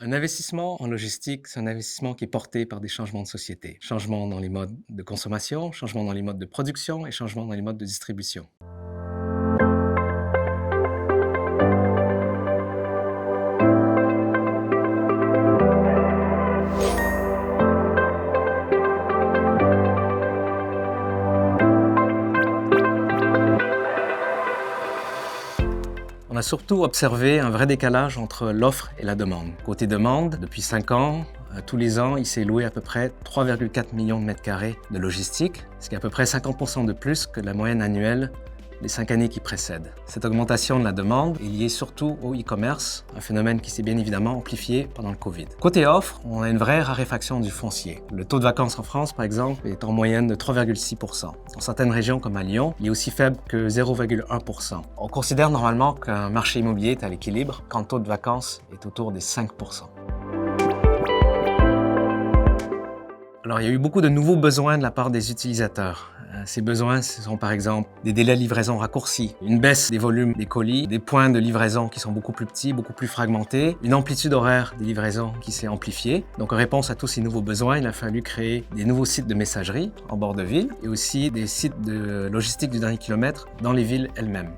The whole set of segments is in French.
Un investissement en logistique, c'est un investissement qui est porté par des changements de société. Changements dans les modes de consommation, changements dans les modes de production et changements dans les modes de distribution. On a surtout observé un vrai décalage entre l'offre et la demande. Côté demande, depuis 5 ans, tous les ans, il s'est loué à peu près 3,4 millions de mètres carrés de logistique, ce qui est à peu près 50% de plus que la moyenne annuelle des 5 années qui précèdent. Cette augmentation de la demande est liée surtout au e-commerce, un phénomène qui s'est bien évidemment amplifié pendant le Covid. Côté offre, on a une vraie raréfaction du foncier. Le taux de vacances en France, par exemple, est en moyenne de 3,6%. Dans certaines régions comme à Lyon, il est aussi faible que 0,1%. On considère normalement qu'un marché immobilier est à l'équilibre quand le taux de vacances est autour des 5%. Alors, il y a eu beaucoup de nouveaux besoins de la part des utilisateurs. Ces besoins, ce sont par exemple des délais de livraison raccourcis, une baisse des volumes des colis, des points de livraison qui sont beaucoup plus petits, beaucoup plus fragmentés, une amplitude horaire des livraisons qui s'est amplifiée. Donc en réponse à tous ces nouveaux besoins, il a fallu créer des nouveaux sites de messagerie en bord de ville et aussi des sites de logistique du dernier kilomètre dans les villes elles-mêmes.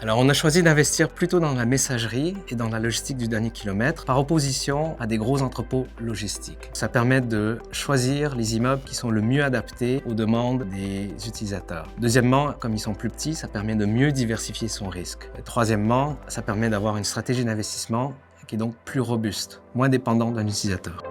Alors on a choisi d'investir plutôt dans la messagerie et dans la logistique du dernier kilomètre par opposition à des gros entrepôts logistiques. Ça permet de choisir les immeubles qui sont le mieux adaptés aux demandes des utilisateurs. Deuxièmement, comme ils sont plus petits, ça permet de mieux diversifier son risque. Et troisièmement, ça permet d'avoir une stratégie d'investissement qui est donc plus robuste, moins dépendante d'un utilisateur.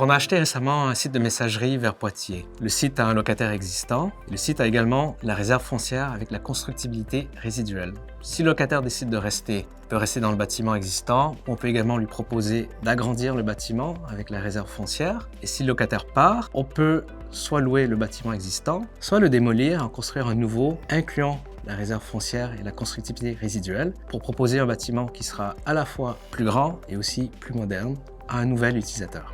On a acheté récemment un site de messagerie vers Poitiers. Le site a un locataire existant. Le site a également la réserve foncière avec la constructibilité résiduelle. Si le locataire décide de rester, il peut rester dans le bâtiment existant. On peut également lui proposer d'agrandir le bâtiment avec la réserve foncière. Et si le locataire part, on peut soit louer le bâtiment existant, soit le démolir et en construire un nouveau, incluant la réserve foncière et la constructibilité résiduelle, pour proposer un bâtiment qui sera à la fois plus grand et aussi plus moderne à un nouvel utilisateur.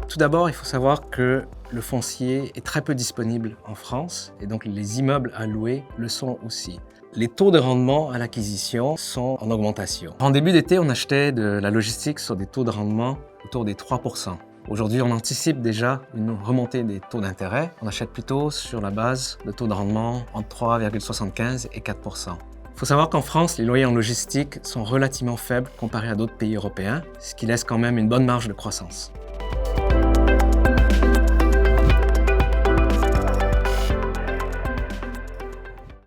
Tout d'abord, il faut savoir que le foncier est très peu disponible en France et donc les immeubles à louer le sont aussi. Les taux de rendement à l'acquisition sont en augmentation. En début d'été, on achetait de la logistique sur des taux de rendement autour des 3%. Aujourd'hui, on anticipe déjà une remontée des taux d'intérêt. On achète plutôt sur la base de taux de rendement entre 3,75 et 4%. Il faut savoir qu'en France, les loyers en logistique sont relativement faibles comparés à d'autres pays européens, ce qui laisse quand même une bonne marge de croissance.